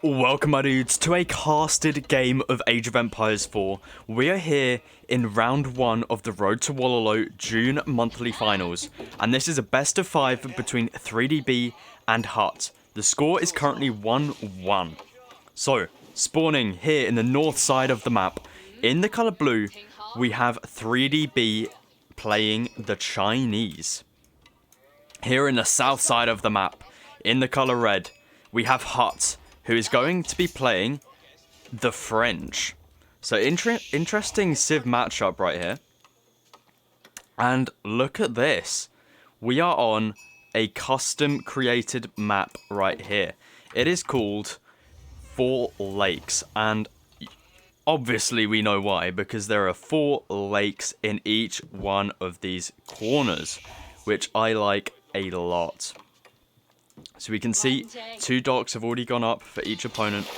Welcome my dudes to a casted game of Age of Empires 4. We are here in round 1 of the Road to Wololo June monthly finals, and this is a best of 5 between 3DB and HuT. The score is currently 1-1. So, spawning here in the north side of the map, in the colour blue, we have 3DB playing the Chinese. Here in the south side of the map, in the colour red, we have HuT, who is going to be playing the French. So interesting Civ matchup right here. And look at this. We are on a custom created map right here. It is called 4 Lakes. And obviously we know why, because there are 4 lakes in each one of these corners, which I like a lot. So we can see 2 docks have already gone up for each opponent.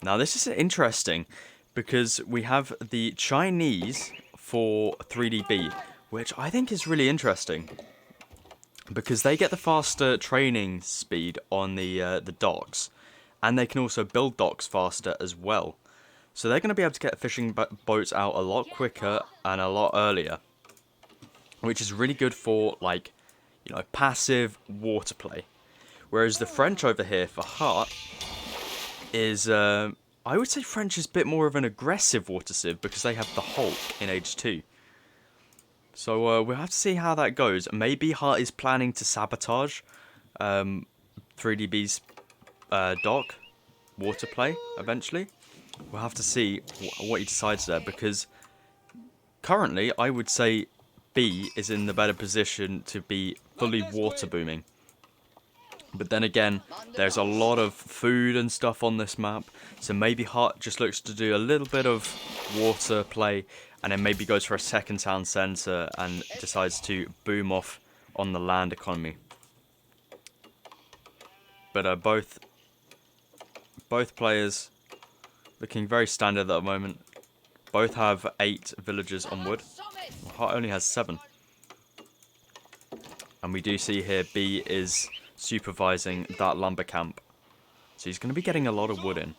Now this is interesting because we have the Chinese for 3DB, which I think is really interesting because they get the faster training speed on the docks, and they can also build docks faster as well. So they're going to be able to get fishing boats out a lot quicker and a lot earlier, which is really good for like, you know, passive water play. Whereas the French over here for HuT is, I would say French is a bit more of an aggressive water civ because they have the Hulk in Age 2. So we'll have to see how that goes. Maybe HuT is planning to sabotage 3DB's dock water play eventually. We'll have to see what he decides there, because currently I would say B is in the better position to be fully water booming. But then again, there's a lot of food and stuff on this map, so maybe HuT just looks to do a little bit of water play and then maybe goes for a second town centre and decides to boom off on the land economy. But both players looking very standard at the moment. Both have 8 villagers on wood. HuT only has 7. And we do see here B is supervising that lumber camp. So he's going to be getting a lot of wood in.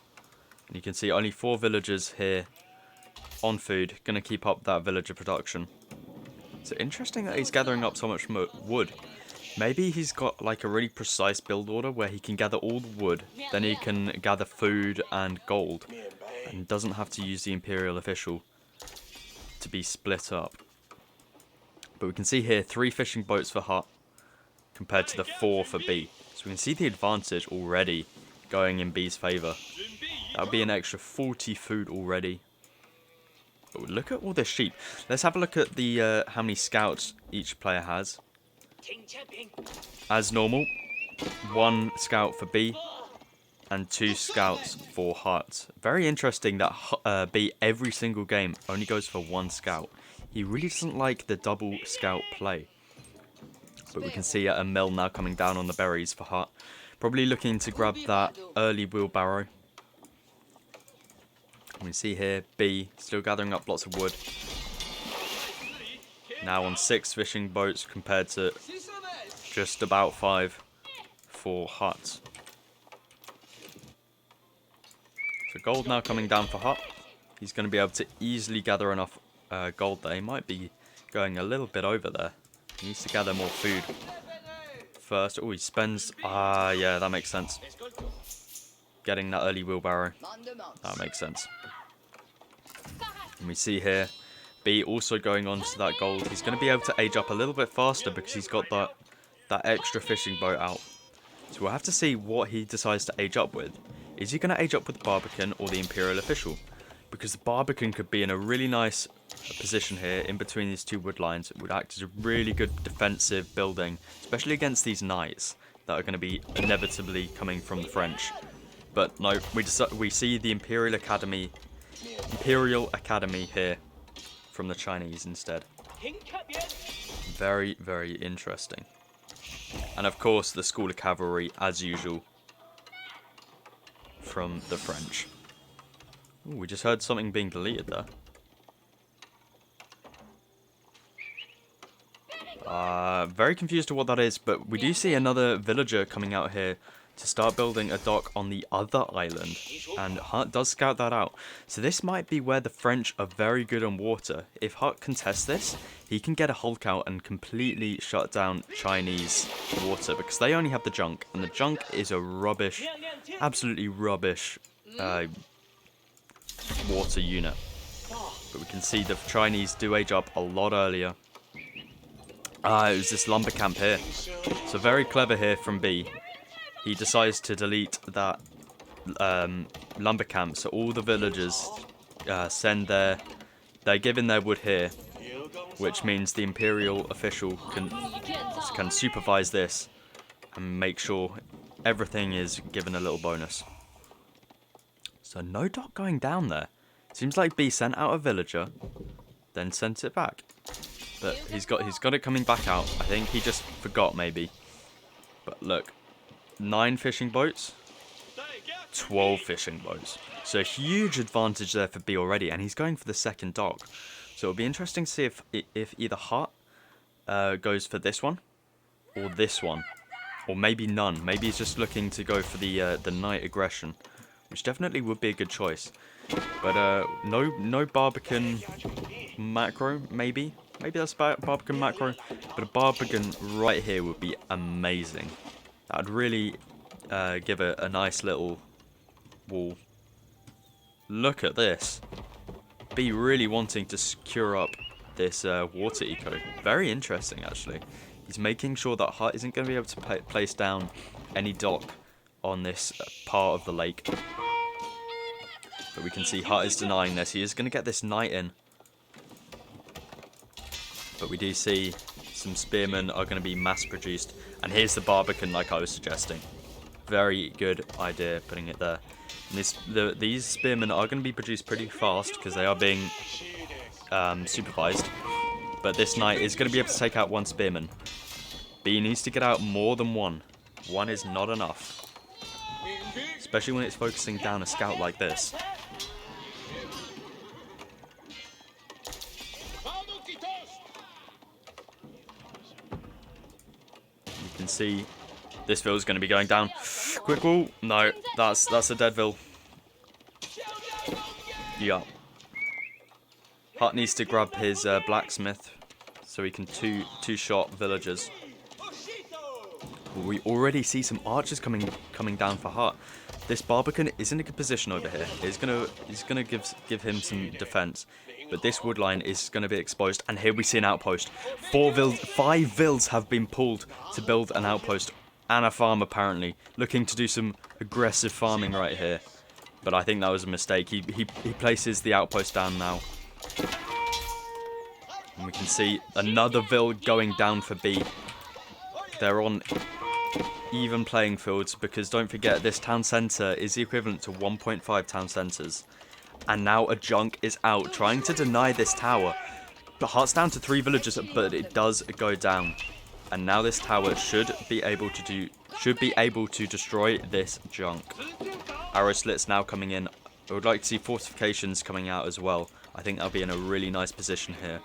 And you can see only 4 villagers here on food, going to keep up that villager production. So interesting that he's gathering up so much wood. Maybe he's got like a really precise build order where he can gather all the wood, then he can gather food and gold, and doesn't have to use the Imperial Official to be split up. But we can see here 3 fishing boats for HuT compared to the 4 for B. So we can see the advantage already going in B's favour. That would be an extra 40 food already. But look at all this sheep. Let's have a look at the how many scouts each player has. As normal, 1 scout for B and 2 scouts for HuT. Very interesting that B every single game only goes for 1 scout. He really doesn't like the double scout play. But we can see a mill now coming down on the berries for HuT. Probably looking to grab that early wheelbarrow. We see here B still gathering up lots of wood. Now on 6 fishing boats compared to just about 5 for HuT. So gold now coming down for HuT. He's going to be able to easily gather enough gold there. He might be going a little bit over there. He needs to gather more food first. Oh, he spends... yeah, that makes sense. Getting that early wheelbarrow. That makes sense. And we see here, B also going on to that gold. He's going to be able to age up a little bit faster because he's got that extra fishing boat out. So we'll have to see what he decides to age up with. Is he going to age up with the Barbican or the Imperial Official? Because the Barbican could be in a really nice position here in between these 2 wood lines. It would act as a really good defensive building, especially against these knights that are going to be inevitably coming from the French. But no, we see the Imperial Academy here from the Chinese instead. Very, very interesting. And of course the School of Cavalry, as usual, from the French. Ooh, we just heard something being deleted there. Very confused to what that is, but we do see another villager coming out here to start building a dock on the other island, and HuT does scout that out. So this might be where the French are very good on water. If HuT contests this, he can get a Hulk out and completely shut down Chinese water, because they only have the junk, and the junk is a rubbish, absolutely rubbish water unit. But we can see the Chinese do age up a lot earlier. It was this lumber camp here. So very clever here from B. He decides to delete that lumber camp, so all the villagers they're giving their wood here, which means the imperial official can supervise this and make sure everything is given a little bonus. So no dock going down there. Seems like B sent out a villager, then sent it back. But he's got it coming back out. I think he just forgot maybe. But look, 9 fishing boats, 12 fishing boats. So a huge advantage there for B already, and he's going for the second dock. So it'll be interesting to see if either HuT goes for this one or this one, or maybe none. Maybe he's just looking to go for the night aggression, which definitely would be a good choice. But no Barbican macro, maybe that's Barbican macro, but a Barbican right here would be amazing. That would really give a nice little wall. Look at this. B really wanting to secure up this water eco. Very interesting, actually. He's making sure that HuT isn't going to be able to place down any dock on this part of the lake. But we can see HuT is denying this. He is going to get this knight in. But we do see some spearmen are going to be mass produced. And here's the Barbican, like I was suggesting. Very good idea putting it there. And these spearmen are going to be produced pretty fast because they are being supervised. But this knight is going to be able to take out one spearman. B needs to get out more than one. One is not enough. Especially when it's focusing down a scout like this. You can see this vill is going to be going down. Quick wall. No, that's a dead vill. Yeah. HuT needs to grab his blacksmith so he can two-shot villagers. We already see some archers coming down for HuT. This Barbican is in a good position over here. He's gonna give him some defense, but this wood line is gonna be exposed. And here we see an outpost. 5 vills have been pulled to build an outpost and a farm apparently, looking to do some aggressive farming right here. But I think that was a mistake. He places the outpost down now. And we can see another vill going down for B. They're on even playing fields because don't forget this town centre is the equivalent to 1.5 town centres. And now a junk is out trying to deny this tower. But HuT's down to 3 villagers, but it does go down. And now this tower should be able to destroy this junk. Arrow slits now coming in. I would like to see fortifications coming out as well. I think they'll be in a really nice position here.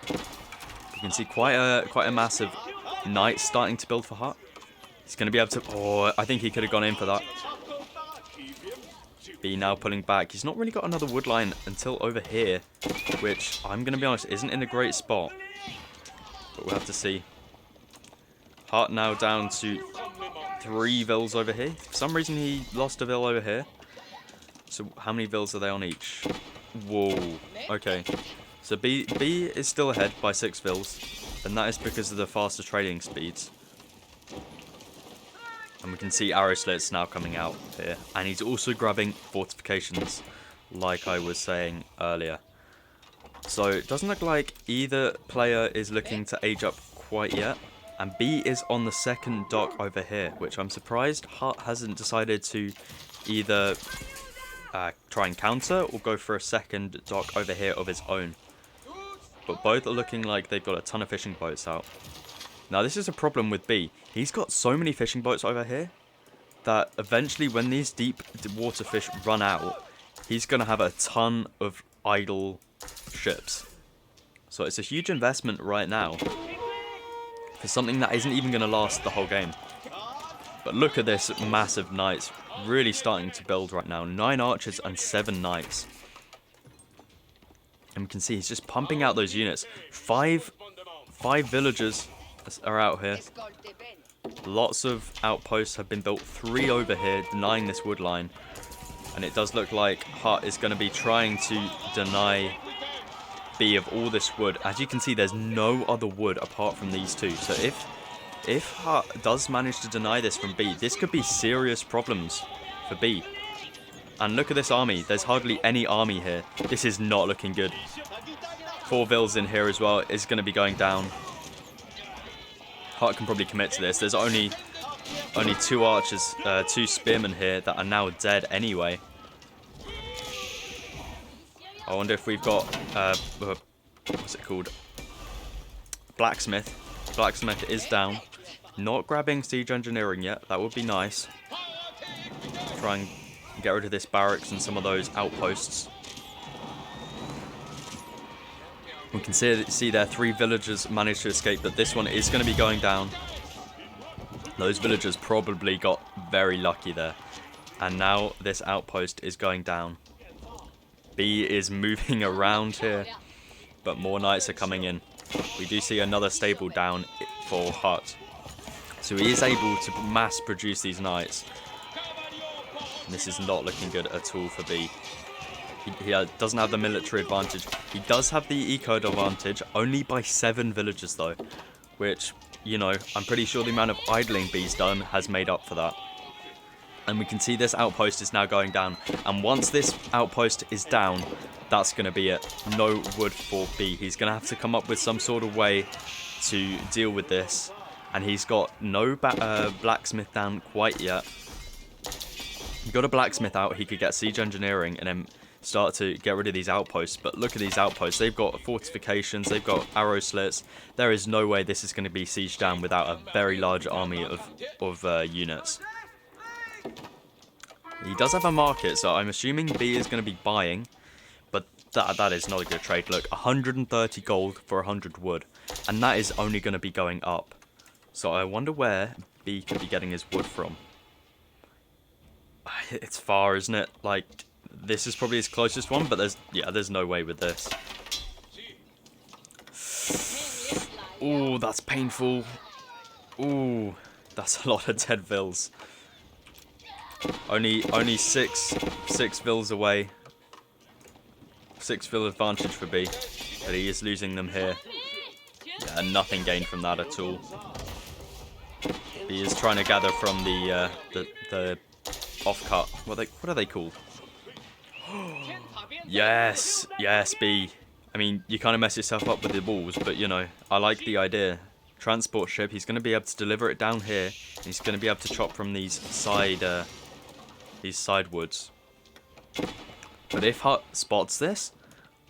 You can see quite a massive knight starting to build for HuT. He's going to be able to... Oh, I think he could have gone in for that. B now pulling back. He's not really got another wood line until over here, which I'm going to be honest isn't in a great spot. But we'll have to see. HuT now down to 3 vills over here. For some reason he lost a vill over here. So how many vills are they on each? Whoa. Okay. So B is still ahead by 6 vills. And that is because of the faster trading speeds. And we can see arrow slits now coming out here. And he's also grabbing fortifications, like I was saying earlier. So it doesn't look like either player is looking to age up quite yet. And B is on the second dock over here, which I'm surprised HuT hasn't decided to either try and counter or go for a second dock over here of his own. But both are looking like they've got a ton of fishing boats out. Now this is a problem with B. He's got so many fishing boats over here that eventually when these deep water fish run out, he's going to have a ton of idle ships. So it's a huge investment right now for something that isn't even going to last the whole game. But look at this massive knights really starting to build right now. 9 archers and 7 knights. And we can see he's just pumping out those units. Five villagers are out here. Lots of outposts have been built. 3 over here, denying this wood line. And it does look like HuT is going to be trying to deny B of all this wood. As you can see, there's no other wood apart from these 2. So if HuT does manage to deny this from B, this could be serious problems for B. And look at this army. There's hardly any army here. This is not looking good. 4 vills in here as well is going to be going down. HuT can probably commit to this. There's only 2 archers, 2 spearmen here that are now dead anyway. I wonder if we've got, what's it called? Blacksmith. Blacksmith is down. Not grabbing siege engineering yet. That would be nice. Try and get rid of this barracks and some of those outposts. We can see there 3 villagers managed to escape, but this one is going to be going down. Those villagers probably got very lucky there. And now this outpost is going down. B is moving around here, but more knights are coming in. We do see another stable down for HuT. So he is able to mass produce these knights. And this is not looking good at all for B. He doesn't have the military advantage. He does have the eco advantage, only by 7 villagers though. Which, you know, I'm pretty sure the amount of idling B's done has made up for that. And we can see this outpost is now going down. And once this outpost is down, that's going to be it. No wood for B. He's going to have to come up with some sort of way to deal with this. And he's got no blacksmith down quite yet. He got a blacksmith out, he could get siege engineering and then start to get rid of these outposts. But look at these outposts. They've got fortifications, they've got arrow slits. There is no way this is going to be sieged down without a very large army of units. He does have a market, so I'm assuming B is going to be buying. But that is not a good trade. Look, 130 gold for 100 wood. And that is only going to be going up. So I wonder where B could be getting his wood from. It's far, isn't it? Like, this is probably his closest one, but there's no way with this. Ooh, that's painful. Ooh, that's a lot of dead vills. Only 6 vills away. 6 vill advantage for B, but he is losing them here. Yeah, nothing gained from that at all. He is trying to gather from the off-cut. What are they called? Yes, B. I mean, you kind of mess yourself up with the walls, but you know, I like the idea. Transport ship. He's going to be able to deliver it down here. He's going to be able to chop from these side woods. But if HuT spots this,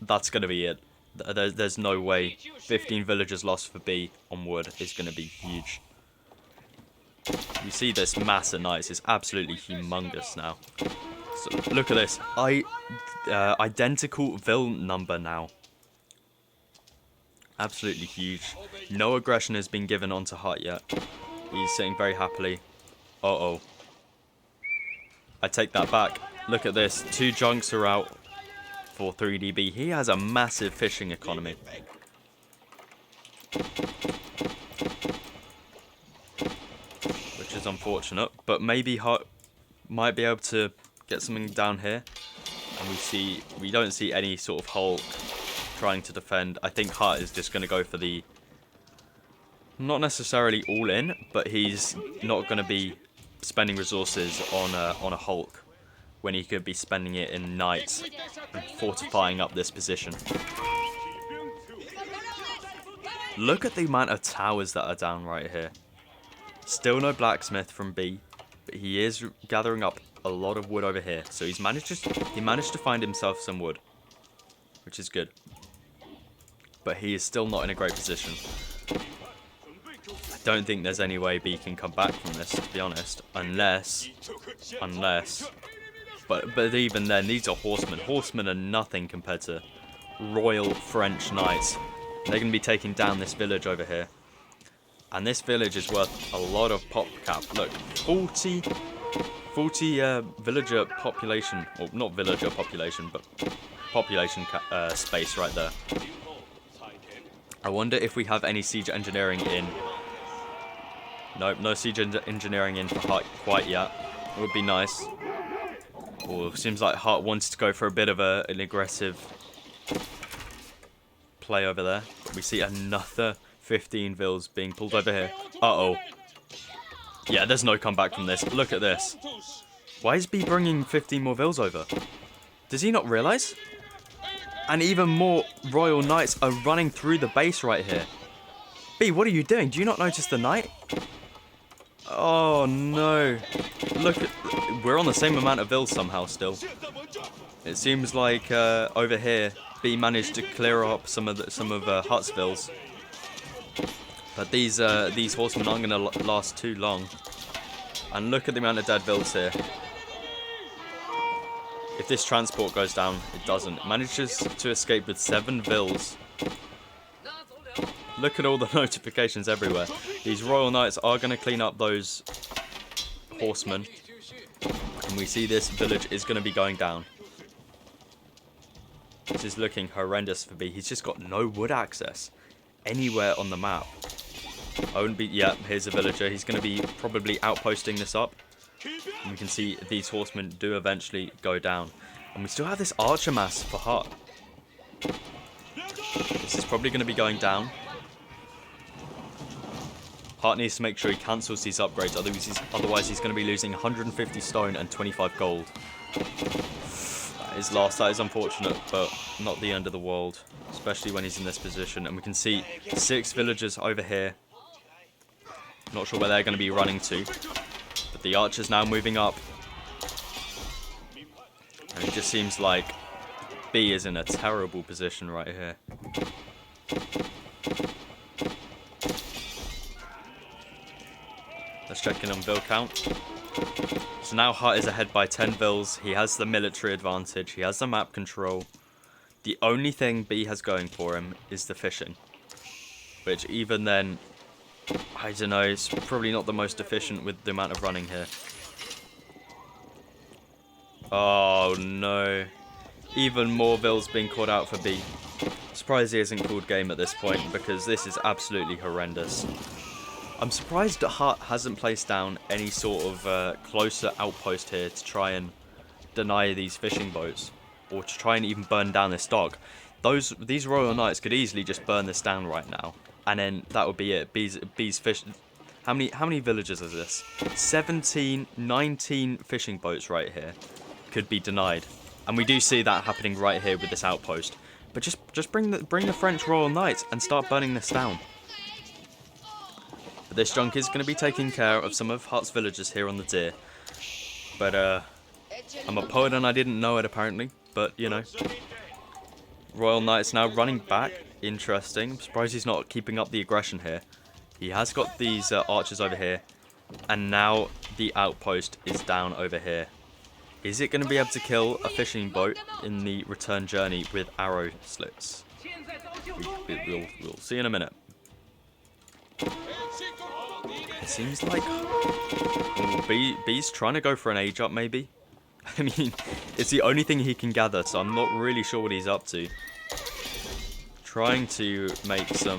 that's going to be it. There's no way. 15 villagers lost for B on wood is going to be huge. You see this mass of knights is absolutely humongous now. So look at this. Identical vill number now. Absolutely huge. No aggression has been given onto HuT yet. He's sitting very happily. Uh-oh. I take that back. Look at this. 2 junks are out for 3DB. He has a massive fishing economy. Which is unfortunate. But maybe HuT might be able to get something down here. And we don't see any sort of Hulk trying to defend. I think HuT is just going to go for the... Not necessarily all in, but he's not going to be spending resources on a Hulk when he could be spending it in knights and fortifying up this position. Look at the amount of towers that are down right here. Still no blacksmith from B, but he is gathering up a lot of wood over here. So he managed to find himself some wood, which is good. But he is still not in a great position. I don't think there's any way B can come back from this, to be honest, unless. But even then, these are horsemen. Horsemen are nothing compared to royal French knights. They're going to be taking down this village over here. And this village is worth a lot of pop cap. Look, 40 villager population. Well, not villager population, but population space right there. I wonder if we have any siege engineering in. Nope, no siege engineering in for HuT quite yet. It would be nice. Oh, seems like HuT wants to go for a bit of an aggressive play over there. But we see another 15 vills being pulled over here. Uh-oh. Yeah, there's no comeback from this. Look at this. Why is B bringing 15 more vills over? Does he not realise? And even more Royal Knights are running through the base right here. B, what are you doing? Do you not notice the knight? Oh, no. Look, we're on the same amount of vills somehow still. It seems like over here, B managed to clear up some of HuT's vills. But these horsemen aren't going to last too long. And look at the amount of dead vills here. If this transport goes down, it doesn't. It manages to escape with 7 vills. Look at all the notifications everywhere. These Royal Knights are going to clean up those horsemen. And we see this village is going to be going down. This is looking horrendous for B. He's just got no wood access anywhere on the map. I wouldn't be... Yeah, here's a villager. He's going to be probably outposting this up. And we can see these horsemen do eventually go down. And we still have this archer mass for HuT. This is probably going to be going down. HuT needs to make sure he cancels these upgrades, otherwise he's going to be losing 150 stone and 25 gold. That is lost, that is unfortunate, but not the end of the world. Especially when he's in this position. And we can see 6 villagers over here. Not sure where they're going to be running to. But the archer's now moving up. And it just seems like B is in a terrible position right here. Let's check in on vill count. So now HuT is ahead by 10 vills. He has the military advantage. He has the map control. The only thing B has going for him is the fishing. Which even then, I don't know, it's probably not the most efficient with the amount of running here. Oh no. Even more vills being called out for B. Surprised he isn't called game at this point because this is absolutely horrendous. I'm surprised that HuT hasn't placed down any sort of closer outpost here to try and deny these fishing boats. Or to try and even burn down this dock. These Royal Knights could easily just burn this down right now. And then that would be it. B's fish... How many villages is this? 17, 19 fishing boats right here could be denied. And we do see that happening right here with this outpost. But just bring the French Royal Knights and start burning this down. But this junk is going to be taking care of some of HuT's villagers here on the Deer. But I'm a poet and I didn't know it apparently. But, you know. Royal Knights now running back. Interesting. I'm surprised he's not keeping up the aggression here. He has got these archers over here. And now the outpost is down over here. Is it going to be able to kill a fishing boat in the return journey with arrow slits? We'll see in a minute. It seems like B's trying to go for an age up maybe. I mean, it's the only thing he can gather, so I'm not really sure what he's up to. Trying to make some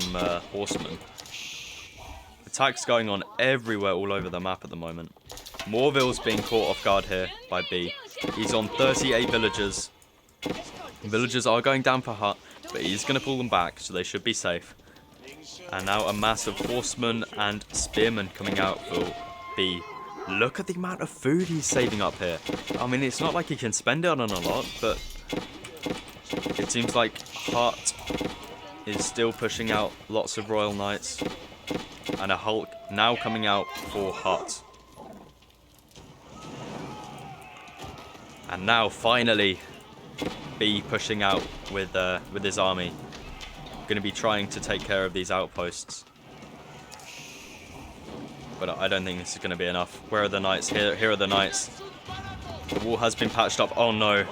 horsemen. Attacks going on everywhere all over the map at the moment. Morville's being caught off guard here by B. He's on 38 villagers. Villagers are going down for HuT, but he's going to pull them back, so they should be safe. And now a mass of horsemen and spearmen coming out for B. Look at the amount of food he's saving up here. I mean, it's not like he can spend it on a lot, but it seems like HuT is still pushing out lots of Royal Knights. And a Hulk now coming out for HuT. And now finally B pushing out with his army. Going to be trying to take care of these outposts. But I don't think this is going to be enough. Where are the knights? Here are the knights. The wall has been patched up. Oh no.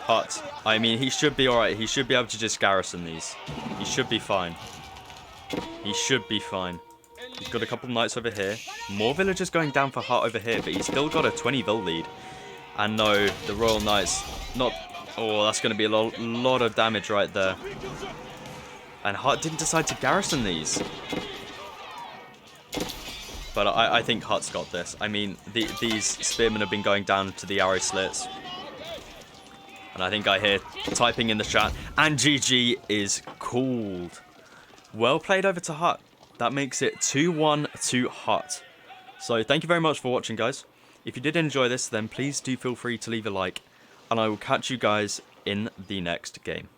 HuT. I mean, he should be alright. He should be able to just garrison these. He should be fine. He should be fine. He's got a couple knights over here. More villagers going down for HuT over here, but he's still got a 20 vil lead. And no, the Royal Knights not... Oh, that's going to be a lot of damage right there. And HuT didn't decide to garrison these. But I think HuT's got this. I mean, these spearmen have been going down to the arrow slits. And I think I hear typing in the chat. And GG is called. Well played over to HuT. That makes it 2-1 to HuT. So thank you very much for watching, guys. If you did enjoy this, then please do feel free to leave a like. And I will catch you guys in the next game.